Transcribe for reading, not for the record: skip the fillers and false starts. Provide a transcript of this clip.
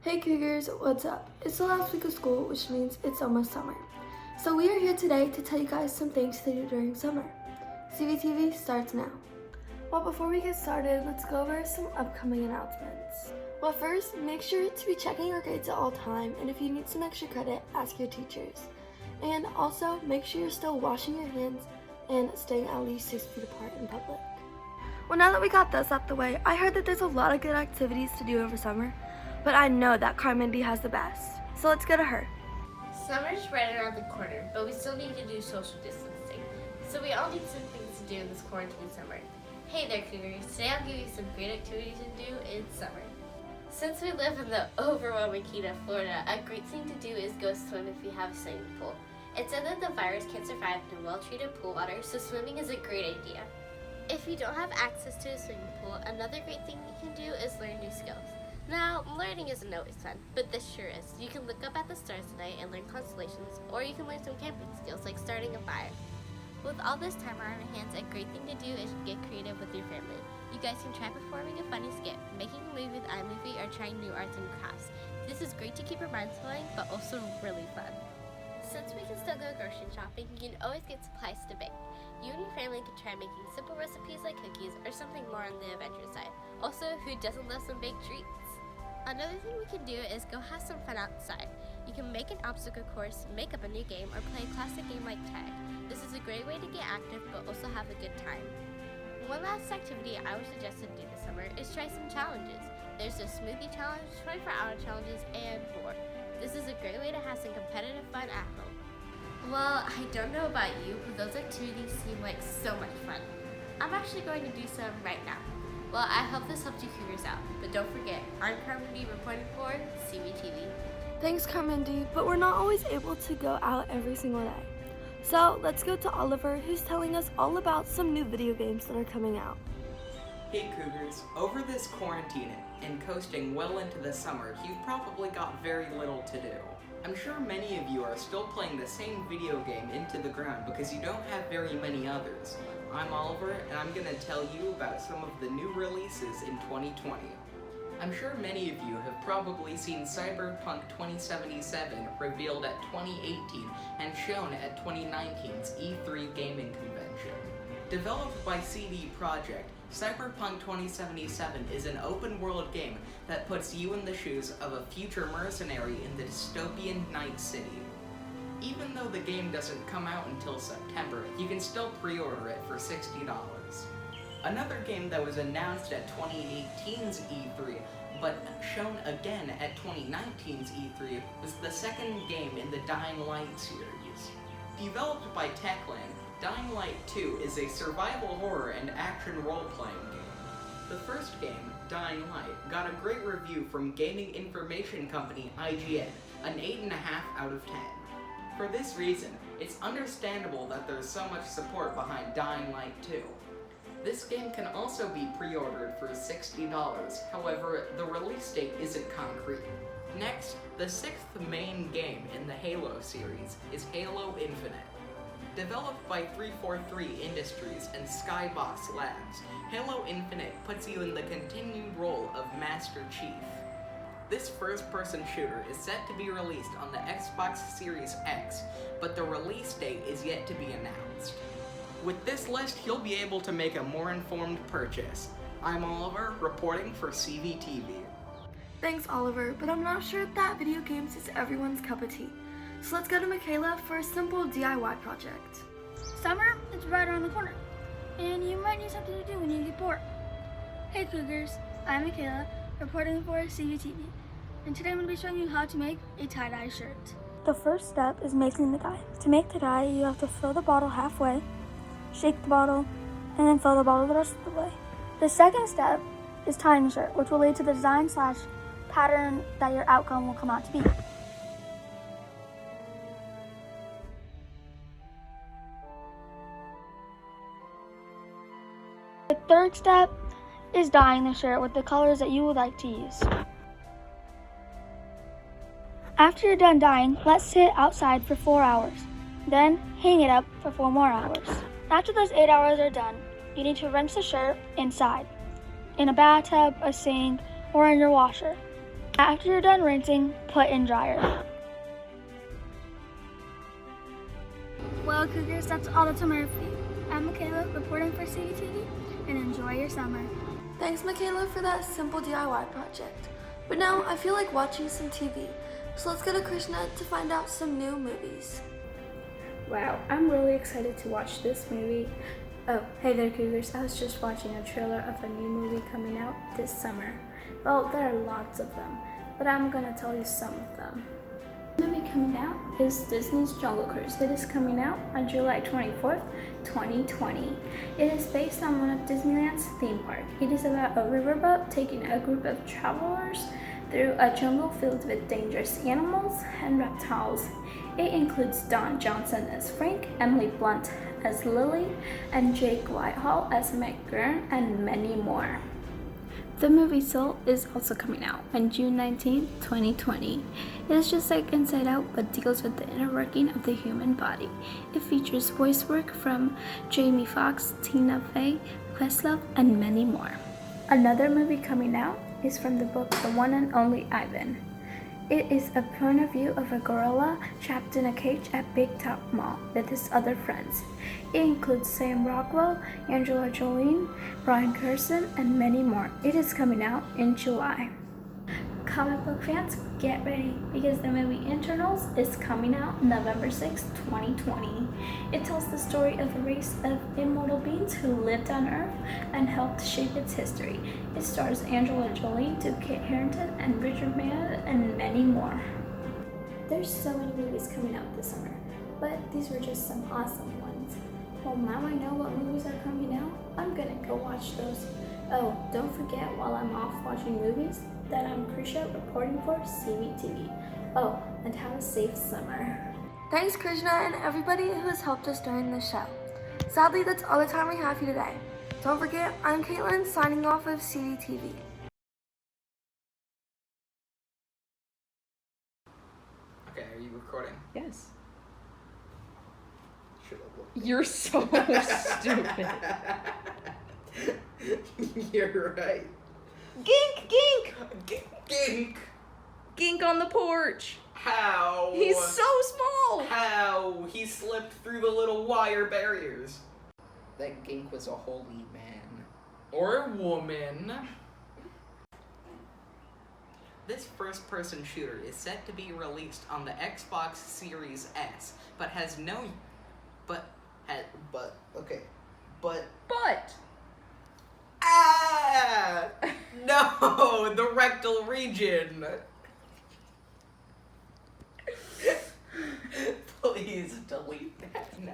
Hey Cougars, what's up? It's the last week of school, which means it's almost summer. So we are here today to tell you guys some things to do during summer. CVTV starts now. Well, before we get started, let's go over some upcoming announcements. Well, first, make sure to be checking your grades at all time, and if you need some extra credit, ask your teachers. And also, make sure you're still washing your hands and staying at least 6 feet apart in public. Well, now that we got this out the way, I heard that there's a lot of good activities to do over summer, but I know that Carmindy has the best. So let's go to her. Summer's right around the corner, but we still need to do social distancing. So we all need some things to do in this quarantine summer. Hey there, Cougars. Today I'll give you some great activities to do in summer. Since we live in the overwhelming heat of Florida, a great thing to do is go swim if you have a swimming pool. It's said that the virus can't survive in well-treated pool water, so swimming is a great idea. If you don't have access to a swimming pool, another great thing you can do is learn new skills. Now, learning isn't always fun, but this sure is. You can look up at the stars tonight and learn constellations, or you can learn some camping skills like starting a fire. With all this time on our hands, a great thing to do is get creative with your family. You guys can try performing a funny skit, making a movie with iMovie, or trying new arts and crafts. This is great to keep your minds flowing, but also really fun. Since we can still go grocery shopping, you can always get supplies to bake. You and your family can try making simple recipes like cookies or something more on the adventure side. Also, who doesn't love some baked treats? Another thing we can do is go have some fun outside. You can make an obstacle course, make up a new game, or play a classic game like tag. This is a great way to get active but also have a good time. One last activity I would suggest to do this summer is try some challenges. There's a smoothie challenge, 24-hour challenges, and more. This is a great way to have some competitive fun at home. Well, I don't know about you, but those activities seem like so much fun. I'm actually going to do some right now. Well, I hope this helped you Cougars out, but don't forget, I'm Carmindy reporting for CVTV. Thanks, Carmindy, but we're not always able to go out every single day. So let's go to Oliver, who's telling us all about some new video games that are coming out. Hey Cougars, over this quarantine and coasting well into the summer, you've probably got very little to do. I'm sure many of you are still playing the same video game into the ground because you don't have very many others. I'm Oliver, and I'm going to tell you about some of the new releases in 2020. I'm sure many of you have probably seen Cyberpunk 2077 revealed at 2018 and shown at 2019's E3 Gaming Convention. Developed by CD Projekt, Cyberpunk 2077 is an open-world game that puts you in the shoes of a future mercenary in the dystopian Night City. Even though the game doesn't come out until September, you can still pre-order it for $60. Another game that was announced at 2018's E3, but shown again at 2019's E3, was the second game in the Dying Light series. Developed by Techland, Dying Light 2 is a survival horror and action role-playing game. The first game, Dying Light, got a great review from gaming information company IGN, an 8.5 out of 10. For this reason, it's understandable that there's so much support behind Dying Light 2. This game can also be pre-ordered for $60, however, the release date isn't concrete. Next, the sixth main game in the Halo series is Halo Infinite. Developed by 343 Industries and Skybox Labs, Halo Infinite puts you in the continued role of Master Chief. This first-person shooter is set to be released on the Xbox Series X, but the release date is yet to be announced. With this list, you'll be able to make a more informed purchase. I'm Oliver, reporting for CVTV. Thanks, Oliver, but I'm not sure if that video games is everyone's cup of tea. So let's go to Michaela for a simple DIY project. Summer is right around the corner, and you might need something to do when you get bored. Hey Cougars, I'm Michaela, reporting for CVTV, and today I'm going to be showing you how to make a tie-dye shirt. The first step is making the dye. To make the dye, you have to fill the bottle halfway, shake the bottle, and then fill the bottle the rest of the way. The second step is tying the shirt, which will lead to the design/pattern that your outcome will come out to be. The third step is dyeing the shirt with the colors that you would like to use. After you're done dyeing, let's sit outside for 4 hours. Then hang it up for 4 more hours. After those 8 hours are done, you need to rinse the shirt inside, in a bathtub, a sink, or in your washer. After you're done rinsing, put in dryer. Well, Cougars, that's all the time I have for you. I'm Michaela, reporting for CVTV, and enjoy your summer. Thanks, Michaela, for that simple DIY project. But now I feel like watching some TV. So let's go to Krishna to find out some new movies. Wow, I'm really excited to watch this movie. Oh, hey there, Cougars. I was just watching a trailer of a new movie coming out this summer. Well, there are lots of them, but I'm gonna tell you some of them. The movie coming out is Disney's Jungle Cruise. It is coming out on July 24th, 2020. It is based on one of Disneyland's theme park. It is about a riverboat taking a group of travelers through a jungle filled with dangerous animals and reptiles. It includes Don Johnson as Frank, Emily Blunt as Lily, and Jake Whitehall as McGurn, and many more. The movie Soul is also coming out on June 19, 2020. It is just like Inside Out, but deals with the inner working of the human body. It features voice work from Jamie Foxx, Tina Fey, Questlove, and many more. Another movie coming out is from the book The One and Only Ivan. It is a point of view of a gorilla trapped in a cage at Big Top Mall with his other friends. It includes Sam Rockwell, Angela Jolene, Brian Curson, and many more. It is coming out in July. Comic book fans, get ready because the movie Internals is coming out November 6, 2020. It tells the story of a race of immortal beings who lived on Earth and helped shape its history. It stars Angela Jolie, Kit Harington, and Richard Mayer, and many more. There's so many movies coming out this summer, but these were just some awesome ones. Well, now I know what movies are coming out, I'm gonna go watch those. Oh, don't forget while I'm off watching movies that I'm Krisha reporting for CVTV. Oh, and have a safe summer. Thanks, Krishna, and everybody who has helped us during this show. Sadly, that's all the time we have for you today. Don't forget, I'm Caitlin, signing off of CVTV. Okay, are you recording? Yes. Should have looked. You're so stupid. You're right. Gink, gink! Gink! Gink on the porch. How? He's so small. How? He slipped through the little wire barriers. That Gink was a holy man. Or woman. This first-person shooter is set to be released on the Xbox Series S, but has no... But... Ah! No! The rectal region! Please delete that now.